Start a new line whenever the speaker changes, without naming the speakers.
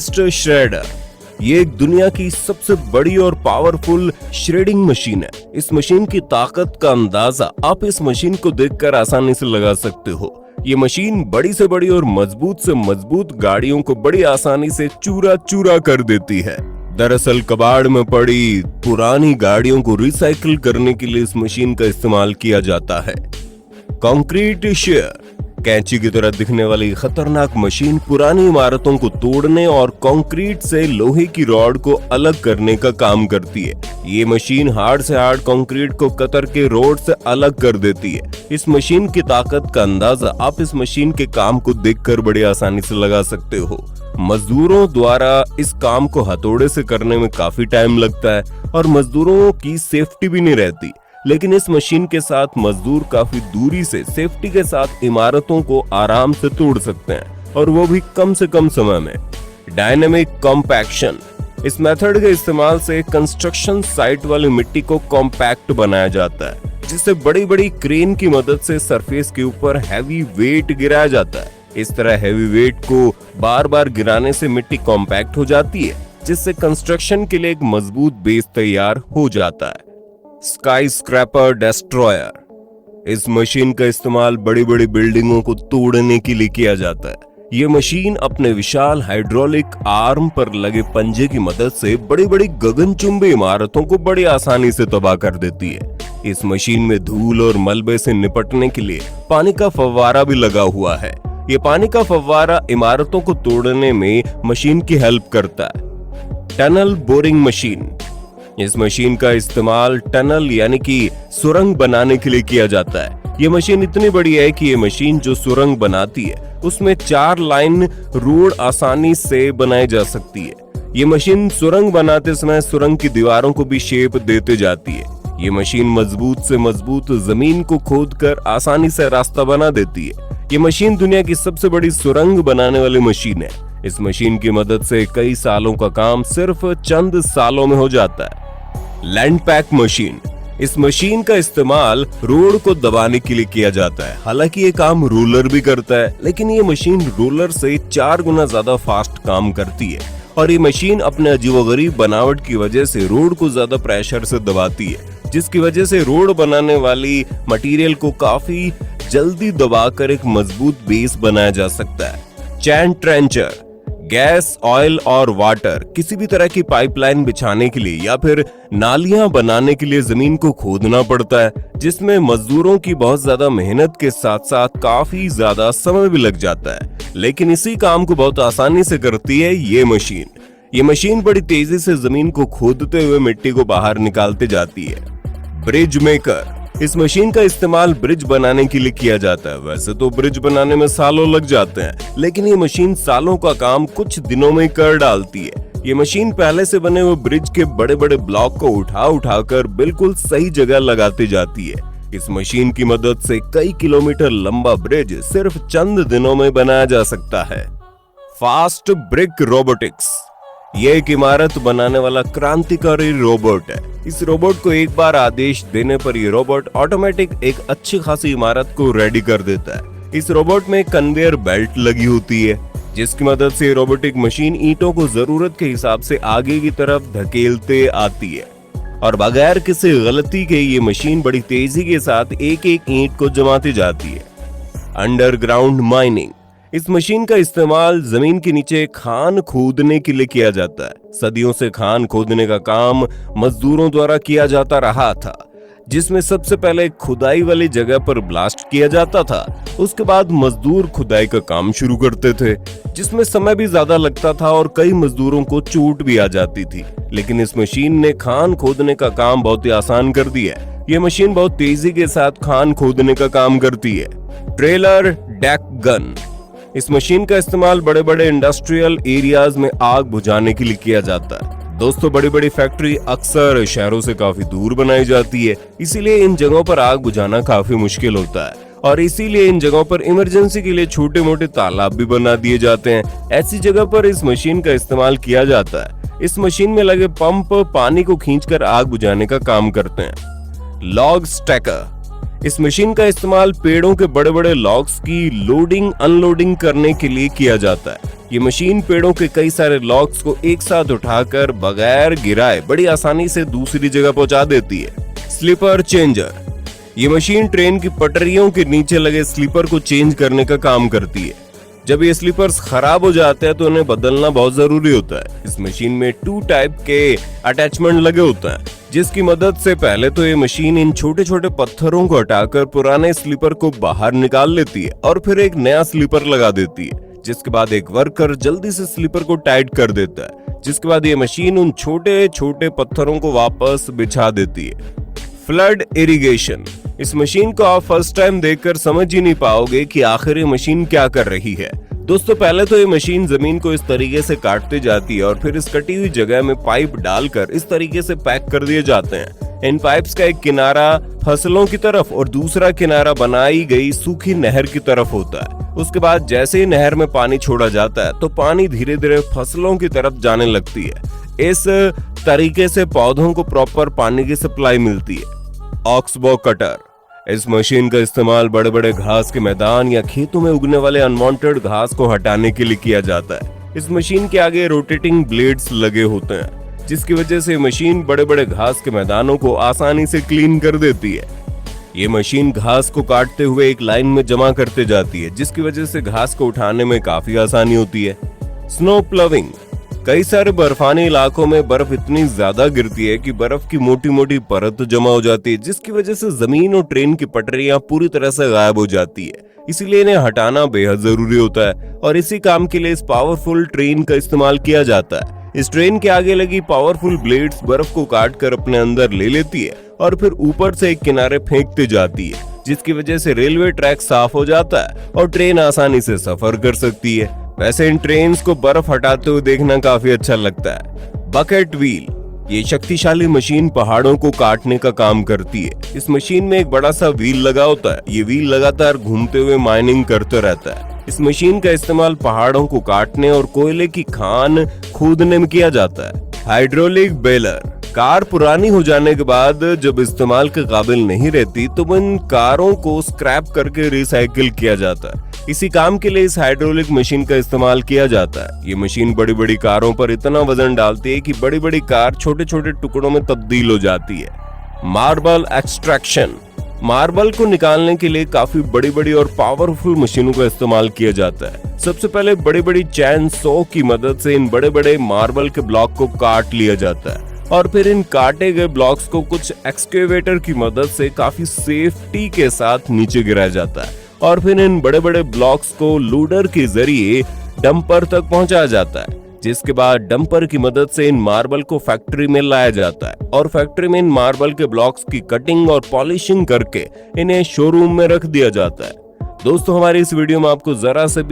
Shredder ये एक दुनिया की सबसे बड़ी और पावरफुल श्रेडिंग मशीन है। इस मशीन की ताकत का अंदाजा आप इस मशीन को देखकर आसानी से लगा सकते हो। ये मशीन बड़ी से बड़ी और मजबूत से मजबूत गाड़ियों को बड़ी आसानी से चूरा चूरा कर देती है। दरअसल कबाड़ में पड़ी पुरानी गाड़ियों को रिसाइकिल करने के लिए इस मशीन का इस्तेमाल किया जाता है। कंक्रीट शेयर कैंची की तरह दिखने वाली खतरनाक मशीन पुरानी इमारतों को तोड़ने और कंक्रीट से लोहे की रॉड को अलग करने का काम करती है। ये मशीन हार्ड से हार्ड कंक्रीट को कतर के रोड से अलग कर देती है। इस मशीन की ताकत का अंदाजा आप इस मशीन के काम को देखकर बड़ी आसानी से लगा सकते हो। मजदूरों द्वारा इस काम को हथौड़े से करने में काफी टाइम लगता है और मजदूरों की सेफ्टी भी नहीं रहती, लेकिन इस मशीन के साथ मजदूर काफी दूरी से सेफ्टी के साथ इमारतों को आराम से तोड़ सकते हैं और वो भी कम से कम समय में। डायनेमिक कॉम्पैक्शन इस मेथड के इस्तेमाल से कंस्ट्रक्शन साइट वाली मिट्टी को कॉम्पैक्ट बनाया जाता है, जिससे बड़ी बड़ी क्रेन की मदद से सरफेस के ऊपर हैवी वेट गिराया जाता है। इस तरह हैवी वेट को बार बार गिराने से मिट्टी कॉम्पैक्ट हो जाती है, जिससे कंस्ट्रक्शन के लिए एक मजबूत बेस तैयार हो जाता है। स्काई स्क्रैपर डेस्ट्रॉयर इस मशीन का इस्तेमाल बड़ी बड़ी बिल्डिंगों को तोड़ने के लिए किया जाता है। ये मशीन अपने विशाल हाइड्रोलिक आर्म पर लगे पंजे की मदद से बड़ी बड़ी गगनचुंबी इमारतों को बड़ी आसानी से तबाह कर देती है। इस मशीन में धूल और मलबे से निपटने के लिए पानी का फव्वारा भी लगा हुआ है। ये पानी का फव्वारा इमारतों को तोड़ने में मशीन की हेल्प करता है। टनल बोरिंग मशीन इस मशीन का इस्तेमाल टनल यानी कि सुरंग बनाने के लिए किया जाता है। ये मशीन इतनी बड़ी है कि ये मशीन जो सुरंग बनाती है उसमें 4 लाइन रोड आसानी से बनाई जा सकती है। ये मशीन सुरंग बनाते समय सुरंग की दीवारों को भी शेप देते जाती है। ये मशीन मजबूत से मजबूत जमीन को खोदकर आसानी से रास्ता बना देती है। ये मशीन दुनिया की सबसे बड़ी सुरंग बनाने वाली मशीन है। इस मशीन की मदद से कई सालों का काम सिर्फ चंद सालों में हो जाता है। लैंड पैक मशीन इस मशीन का इस्तेमाल रोड को दबाने के लिए किया जाता है। हालांकि ये काम रोलर भी करता है, लेकिन ये मशीन रोलर से 4 गुना ज्यादा फास्ट काम करती है और ये मशीन अपने अजीबोगरीब बनावट की वजह से रोड को ज्यादा प्रेशर से दबाती है, जिसकी वजह से रोड बनाने वाली मटेरियल को काफी जल्दी दबाकर एक मजबूत बेस बनाया जा सकता है। चैन ट्रेंचर गैस, ऑयल और वाटर किसी भी तरह की पाइपलाइन बिछाने के लिए या फिर नालियां बनाने के लिए जमीन को खोदना पड़ता है, जिसमें मजदूरों की बहुत ज्यादा मेहनत के साथ साथ काफी ज्यादा समय भी लग जाता है, लेकिन इसी काम को बहुत आसानी से करती है ये मशीन। ये मशीन बड़ी तेजी से जमीन को खोदते हुए मिट्टी को बाहर निकालते जाती है। ब्रिज मेकर इस मशीन का इस्तेमाल ब्रिज बनाने के लिए किया जाता है। वैसे तो ब्रिज बनाने में सालों लग जाते हैं, लेकिन ये मशीन सालों का काम कुछ दिनों में कर डालती है। ये मशीन पहले से बने हुए ब्रिज के बड़े बड़े ब्लॉक को उठाकर बिल्कुल सही जगह लगाती जाती है। इस मशीन की मदद से कई किलोमीटर लंबा ब्रिज सिर्फ चंद दिनों में बनाया जा सकता है। फास्ट ब्रिक रोबोटिक्स ये एक इमारत बनाने वाला क्रांतिकारी रोबोट है। इस रोबोट को एक बार आदेश देने पर ये रोबोट ऑटोमेटिक एक अच्छी खासी इमारत को रेडी कर देता है। इस रोबोट में कन्वेयर बेल्ट लगी होती है, जिसकी मदद से रोबोटिक मशीन ईंटों को जरूरत के हिसाब से आगे की तरफ धकेलते आती है और बगैर किसी गलती के ये मशीन बड़ी तेजी के साथ एक एक ईंट को जमाती जाती है। अंडरग्राउंड माइनिंग इस मशीन का इस्तेमाल जमीन के नीचे खान खोदने के लिए किया जाता है। सदियों से खान खोदने का काम मजदूरों द्वारा किया जाता रहा था, जिसमें सबसे पहले खुदाई वाली जगह पर ब्लास्ट किया जाता था। उसके बाद मजदूर खुदाई का काम शुरू करते थे, जिसमें समय भी ज्यादा लगता था और कई मजदूरों को चोट भी आ जाती थी। लेकिन इस मशीन ने खान खोदने का काम बहुत ही आसान कर दिया है। ये मशीन बहुत तेजी के साथ खान खोदने का काम करती है। ट्रेलर डेक गन इस मशीन का इस्तेमाल बड़े बड़े इंडस्ट्रियल एरियाज में आग बुझाने के लिए किया जाता है। दोस्तों, बड़ी बड़ी फैक्ट्री अक्सर शहरों से काफी दूर बनाई जाती है, इसीलिए इन जगहों पर आग बुझाना काफी मुश्किल होता है और इसीलिए इन जगहों पर इमरजेंसी के लिए छोटे मोटे तालाब भी बना दिए जाते हैं। ऐसी जगह पर इस मशीन का इस्तेमाल किया जाता है। इस मशीन में लगे पंप पानी को खींचकर आग बुझाने का काम करते हैं। लॉग स्टैकर इस मशीन का इस्तेमाल पेड़ों के बड़े बड़े लॉग्स की लोडिंग अनलोडिंग करने के लिए किया जाता है। ये मशीन पेड़ों के कई सारे लॉग्स को एक साथ उठाकर बगैर गिराए बड़ी आसानी से दूसरी जगह पहुंचा देती है। स्लीपर चेंजर, ये मशीन ट्रेन की पटरियों के नीचे लगे स्लीपर को चेंज करने का काम करती है। जब ये स्लीपर्स खराब हो जाते हैं तो उन्हें बदलना बहुत जरूरी होता है। इस मशीन में 2 टाइप के अटैचमेंट लगे होते हैं, जिसकी मदद से पहले तो ये मशीन इन छोटे छोटे पत्थरों को हटाकर पुराने स्लीपर को बाहर निकाल लेती है और फिर एक नया स्लीपर लगा देती है, जिसके बाद एक वर्कर जल्दी से स्लीपर को टाइट कर देता है, जिसके बाद ये मशीन उन छोटे छोटे पत्थरों को वापस बिछा देती है। फ्लड इरिगेशन, इस मशीन को आप फर्स्ट टाइम देखकर समझ ही नहीं पाओगे कि आखिर ये मशीन क्या कर रही है। दोस्तों, पहले तो ये मशीन जमीन को इस तरीके से काटते जाती है और फिर इस कटी हुई जगह में पाइप डालकर इस तरीके से पैक कर दिए जाते हैं। इन पाइप्स का एक किनारा फसलों की तरफ और दूसरा किनारा बनाई गई सूखी नहर की तरफ होता है। उसके बाद जैसे ही नहर में पानी छोड़ा जाता है तो पानी धीरे धीरे फसलों की तरफ जाने लगती है। इस तरीके से पौधों को प्रॉपर पानी की सप्लाई मिलती है। ऑक्सबो कटर, इस मशीन का इस्तेमाल बड़े बड़े घास के मैदान या खेतों में उगने वाले अनवांटेड घास को हटाने के लिए किया जाता है। इस मशीन के आगे रोटेटिंग ब्लेड्स लगे होते हैं, जिसकी वजह से मशीन बड़े बड़े घास के मैदानों को आसानी से क्लीन कर देती है। ये मशीन घास को काटते हुए एक लाइन में जमा करते जाती है, जिसकी वजह से घास को उठाने में काफी आसानी होती है। स्नो प्लविंग, कई सारे बर्फानी इलाकों में बर्फ इतनी ज्यादा गिरती है कि बर्फ की मोटी मोटी परत जमा हो जाती है, जिसकी वजह से जमीन और ट्रेन की पटरियां पूरी तरह से गायब हो जाती है। इसीलिए इन्हें हटाना बेहद जरूरी होता है और इसी काम के लिए इस पावरफुल ट्रेन का इस्तेमाल किया जाता है। इस ट्रेन के आगे लगी पावरफुल ब्लेड्स बर्फ को काट कर अपने अंदर ले लेती है और फिर ऊपर से एक किनारे फेंकते जाती है, जिसकी वजह से रेलवे ट्रैक साफ हो जाता है और ट्रेन आसानी से सफर कर सकती है। वैसे इन ट्रेन्स को बर्फ हटाते हुए देखना काफी अच्छा लगता है। बकेट व्हील, ये शक्तिशाली मशीन पहाड़ों को काटने का काम करती है। इस मशीन में एक बड़ा सा व्हील लगा होता है। ये व्हील लगातार घूमते हुए माइनिंग करते रहता है। इस मशीन का इस्तेमाल पहाड़ों को काटने और कोयले की खान खोदने में किया जाता है। हाइड्रोलिक बेलर, कार पुरानी हो जाने के बाद जब इस्तेमाल के काबिल नहीं रहती तो इन कारों को स्क्रैप करके रिसाइकिल किया जाता है। इसी काम के लिए इस हाइड्रोलिक मशीन का इस्तेमाल किया जाता है। ये मशीन बड़ी बड़ी कारों पर इतना वजन डालती है कि बड़ी बड़ी कार छोटे छोटे टुकड़ों में तब्दील हो जाती है। मार्बल एक्सट्रैक्शन, मार्बल को निकालने के लिए काफी बड़ी बड़ी और पावरफुल मशीनों का इस्तेमाल किया जाता है। सबसे पहले बड़ी बड़ी चैन सॉ की मदद से इन बड़े बड़े मार्बल के ब्लॉक को काट लिया जाता है और फिर इन काटे गए ब्लॉक्स को कुछ एक्सकेवेटर की मदद से काफी सेफ्टी के साथ नीचे गिराया जाता है और फिर इन बड़े बड़े ब्लॉक्स को लोडर के जरिए डंपर तक पहुंचाया जाता है, जिसके बाद डंपर की मदद से इन मार्बल को फैक्ट्री में लाया जाता है और फैक्ट्री में इन मार्बल के ब्लॉक्स की कटिंग और पॉलिशिंग करके इन्हें शोरूम में रख दिया जाता है। दोस्तों, हमारी इस वीडियो में आपको जरा से